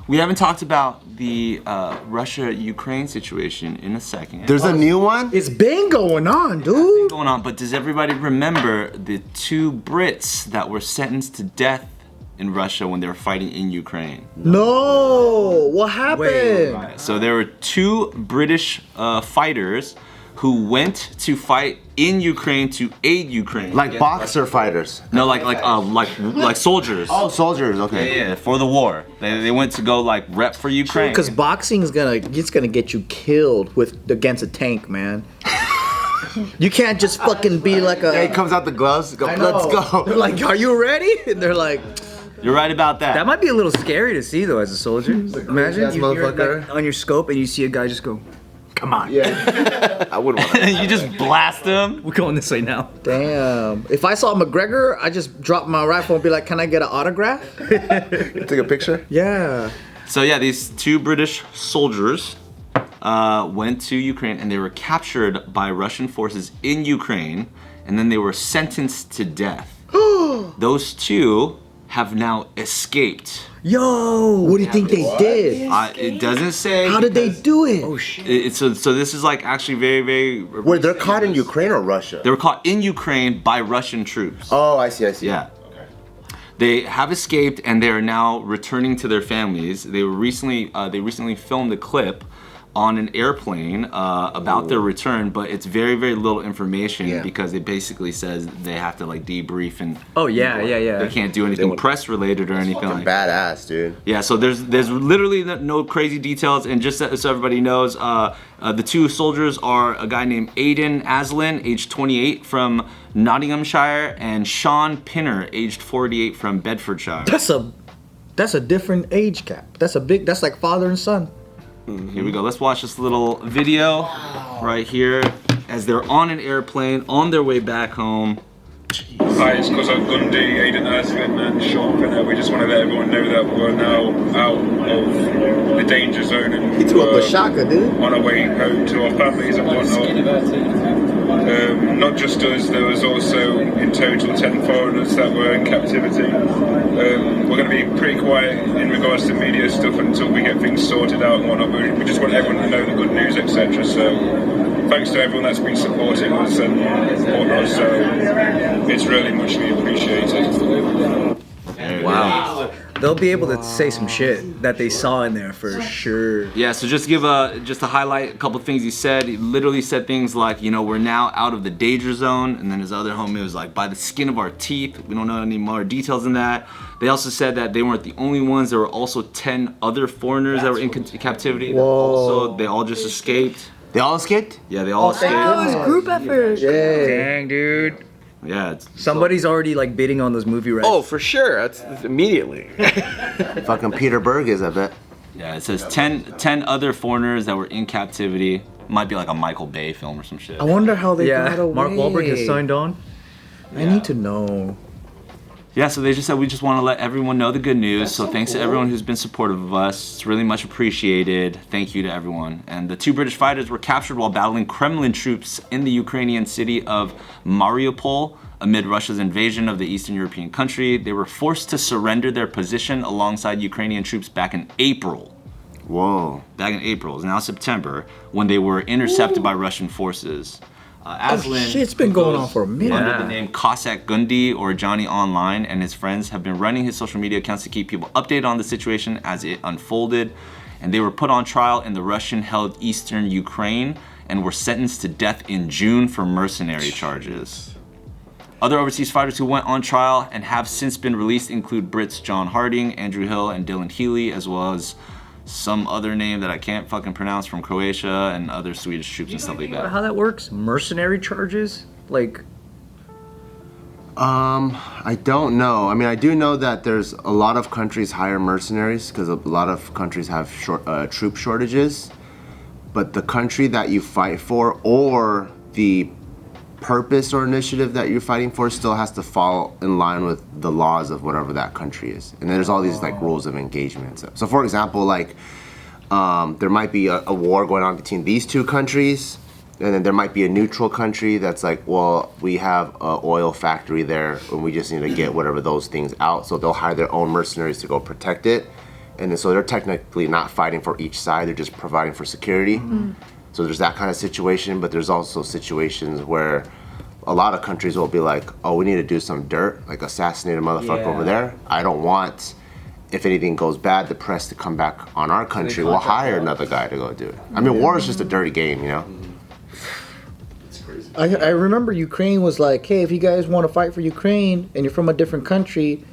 We haven't talked about the Russia-Ukraine situation in a second. There's a new one? It's been going on, dude. Going on, but does everybody remember the 2 Brits that were sentenced to death in Russia when they were fighting in Ukraine? No, what happened? Right. So there were 2 British fighters who went to fight in Ukraine to aid Ukraine. Like boxer fighters? No, like soldiers. Oh, soldiers. Okay. Yeah, for the war. They went to go like rep for Ukraine. Because boxing is gonna get you killed against a tank, man. You can't just fucking be like a. Hey, comes out the gloves. Go, let's go. They're like, are you ready? And they're like. You're right about that. That might be a little scary to see though, as a soldier. Imagine you're motherfucker. like, on your scope and you see a guy just go, "Come on." Yeah. I wouldn't want to. You just blast them. We're going this way now. Damn. If I saw McGregor, I just drop my rifle and be like, can I get an autograph? Take a picture? Yeah. So yeah, these 2 British soldiers went to Ukraine and they were captured by Russian forces in Ukraine, and then they were sentenced to death. Those 2 have now escaped. Yo, what do you think they did? It doesn't say. How did they do it? Oh shit. So this is like actually very, very. Wait, they're caught in Ukraine or Russia? They were caught in Ukraine by Russian troops. Oh, I see. Yeah. They have escaped and they are now returning to their families. They recently filmed a clip on an airplane about their return, but it's very, very little information because it basically says they have to like debrief and they can't do anything press related or anything like that. Badass, dude. Yeah, so there's literally no crazy details, and just so everybody knows, the 2 soldiers are a guy named Aidan Aslan, aged 28 from Nottinghamshire, and Sean Pinner, aged 48 from Bedfordshire. That's a different age gap. That's like father and son. Here we go. Let's watch this little video right here as they're on an airplane on their way back home. Hi, it's because I'm Gundy, Aidan Aslan and Sean Pinner. We just want to let everyone know that we're now out of the danger zone and He threw up a shaka, dude. on our way home to our families and whatnot. Not just us, there was also in total 10 foreigners that were in captivity. We're going to be pretty quiet in regards to media stuff until we get things sorted out and whatnot. We just want everyone to know the good news, etc. So thanks to everyone that's been supporting us and whatnot. So it's really muchly appreciated. Wow. They'll be able to say some shit that they saw in there for sure. Yeah, so just to highlight a couple things he said. He literally said things like, we're now out of the danger zone, and then his other homie was like, by the skin of our teeth. We don't know any more details than that. They also said that they weren't the only ones. There were also 10 other foreigners that were in captivity. Whoa. They all just escaped. They all escaped? Yeah, they all escaped. That was group effort. Yeah. Dang, dude. Yeah. Somebody's already like bidding on those movie rights. Oh, for sure. That's immediately. Fucking Peter Berg is, I bet. Yeah, it says 10 other foreigners that were in captivity. Might be like a Michael Bay film or some shit. I wonder how they got away. Mark Wahlberg has signed on. I need to know. Yeah, so they just said we just want to let everyone know the good news. So thanks to everyone who's been supportive of us. It's really much appreciated. Thank you to everyone. And the 2 British fighters were captured while battling Kremlin troops in the Ukrainian city of Mariupol amid Russia's invasion of the Eastern European country. They were forced to surrender their position alongside Ukrainian troops back in April. Whoa. Back in April, it's now September, when they were intercepted by Russian forces. Aslan, shit, it's been going on for a minute. Under the name Cossack Gundy or Johnny Online, and his friends have been running his social media accounts to keep people updated on the situation as it unfolded. And they were put on trial in the Russian-held eastern Ukraine and were sentenced to death in June for mercenary charges. Other overseas fighters who went on trial and have since been released include Brits John Harding, Andrew Hill, and Dylan Healy, as well as some other name that I can't fucking pronounce from Croatia and other Swedish troops and stuff like that. How that works? Mercenary charges? Like, I don't know. I mean, I do know that there's a lot of countries hire mercenaries because a lot of countries have troop shortages. But the country that you fight for or the purpose or initiative that you're fighting for still has to fall in line with the laws of whatever that country is. And there's all these like rules of engagement. So for example, like there might be a war going on between these 2 countries, and then there might be a neutral country that's like, well, we have an oil factory there and we just need to get whatever those things out. So they'll hire their own mercenaries to go protect it. and so they're technically not fighting for each side, they're just providing for security. So there's that kind of situation, but there's also situations where a lot of countries will be like, oh, we need to do some dirt, like assassinate a motherfucker over there. I don't want, if anything goes bad, the press to come back on our country. We'll hire another guy to go do it. I mean, war is just a dirty game, you know? I remember Ukraine was like, hey, if you guys want to fight for Ukraine and you're from a different country,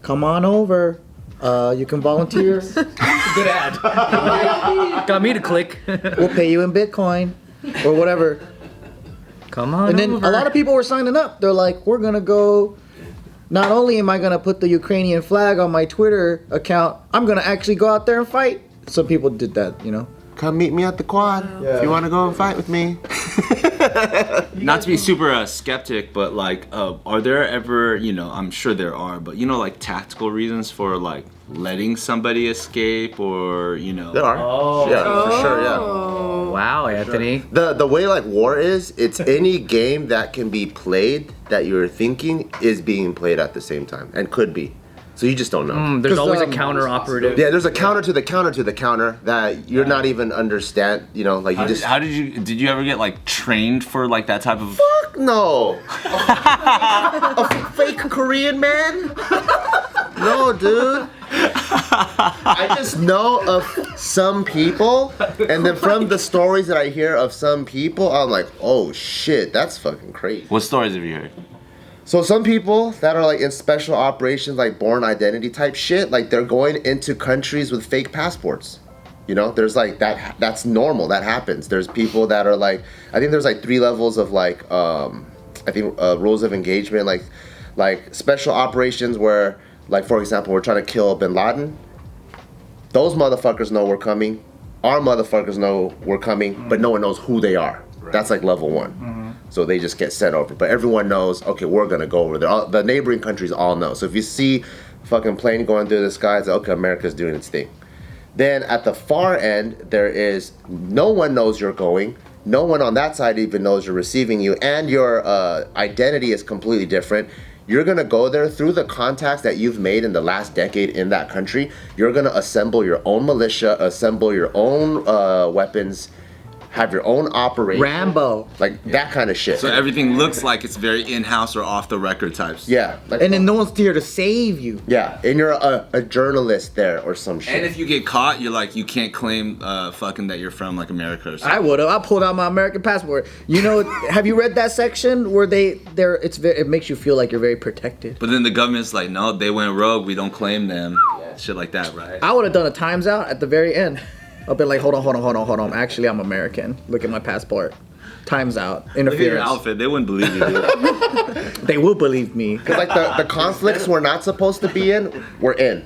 come on over. You can volunteer. Good ad. Got me to click. We'll pay you in Bitcoin or whatever. Come on. And then over. a lot of people were signing up. They're like, we're going to go. Not only am I going to put the Ukrainian flag on my Twitter account, I'm going to actually go out there and fight. Some people did that, you know. Come meet me at the Kwan if you want to go and fight with me. Not to be super skeptic, but like, are there ever, you know, I'm sure there are, but you know, like tactical reasons for like letting somebody escape, or you know? There are. Oh. Yeah, for sure, yeah. Wow, Anthony. The way like war is, it's any game that can be played that you're thinking is being played at the same time, and could be. So you just don't know. There's always a counter operative. Yeah, there's a counter to the counter to the counter that you're not even understand. You know, like you just. How did you ever get like trained for like that type of? Fuck no. A fake Korean man? No, dude. I just know of some people, and then from the stories that I hear of some people, I'm like, oh shit, that's fucking crazy. What stories have you heard? So some people that are like in special operations, like born identity type shit, like they're going into countries with fake passports. You know, there's like that's normal. That happens. There's people that are like, I think there's like 3 levels of like, I think rules of engagement, like special operations where, like for example, we're trying to kill Bin Laden. Those motherfuckers know we're coming. Our motherfuckers know we're coming, but no one knows who they are. Right. That's like level 1. So they just get sent over. But everyone knows, okay, we're gonna go over there. The neighboring countries all know. So if you see a fucking plane going through the sky, it's like, okay, America's doing its thing. Then at the far end, there is, no one knows you're going. No one on that side even knows you're receiving you. And your identity is completely different. You're gonna go there through the contacts that you've made in the last decade in that country. You're gonna assemble your own militia, assemble your own weapons, have your own operation. Rambo. Like that kind of shit. So everything looks like it's very in-house or off-the-record types. Yeah. Like, And then no one's here to save you. yeah, and you're a journalist there or some shit. And if you get caught, you're like, you can't claim fucking that you're from like America or something. I would have. I pulled out my American passport. You know, have you read that section where it makes you feel like you're very protected? But then the government's like, no, they went rogue. We don't claim them. Shit like that, right? I would have done a times out at the very end. I've been like, hold on. Actually, I'm American. Look at my passport. Times out. Look at your Interference. outfit. They wouldn't believe you, dude. They will believe me. Because like the conflicts we're not supposed to be in, we're in,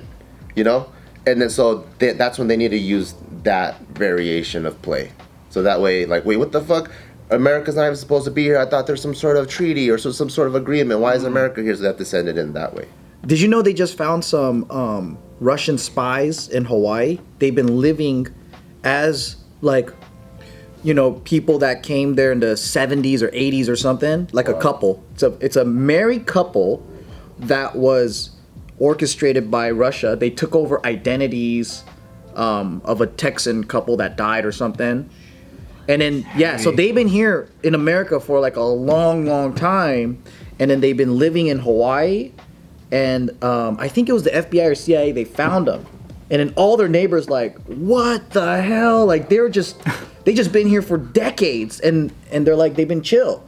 you know? And then so that's when they need to use that variation of play. So that way, like, wait, what the fuck? America's not even supposed to be here. I thought there's some sort of treaty or some sort of agreement. Why is America here? So they have to send it in that way. Did you know they just found some Russian spies in Hawaii? They've been living as like, you know, people that came there in the 70s or 80s or something, like a couple. It's a married couple that was orchestrated by Russia. They took over identities of a Texan couple that died or something. And then, yeah, so they've been here in America for like a long time. And then they've been living in Hawaii. And I think it was the FBI or CIA, they found them. And then all their neighbors like, what the hell? Like they just been here for decades, and they're like, they've been chill.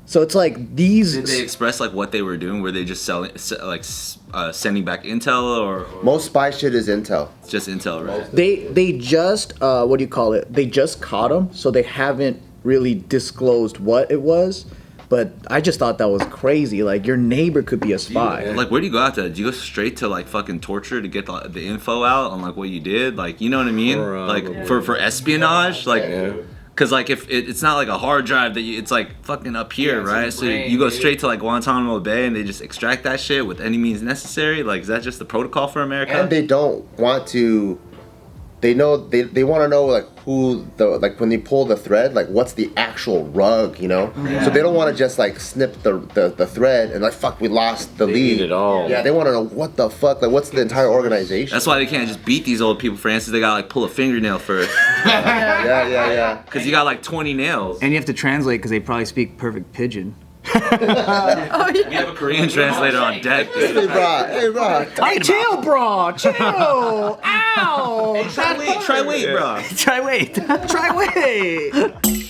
So it's like these. Did they express like what they were doing? Were they just sending back intel or Most spy shit is intel. it's just intel, right? They just what do you call it? They just caught them, so they haven't really disclosed what it was. But I just thought that was crazy. Like, your neighbor could be a spy. Like, where do you go after that? Do you go straight to like fucking torture to get the info out on like what you did? Like, you know what I mean? Like for espionage, like. Yeah. Cause like if it's not like a hard drive that it's like fucking up here, right? So you go straight to like Guantanamo Bay and they just extract that shit with any means necessary. Like, is that just the protocol for America? And they don't want to they know they want to know like who the like when they pull the thread, like what's the actual rug, you know? So they don't want to just like snip the thread and like fuck, we lost the lead. Need it all. Yeah, they want to know what the fuck, like what's the entire organization. That's why they can't just beat these old people for answers. They gotta like pull a fingernail first. yeah. Cause you got like 20 nails. And you have to translate because they probably speak perfect pidgin. We have a Korean translator on deck. Hey bro. Hey, chill, bro. Chill. Ow. Try wait, bro. Try wait. Try wait.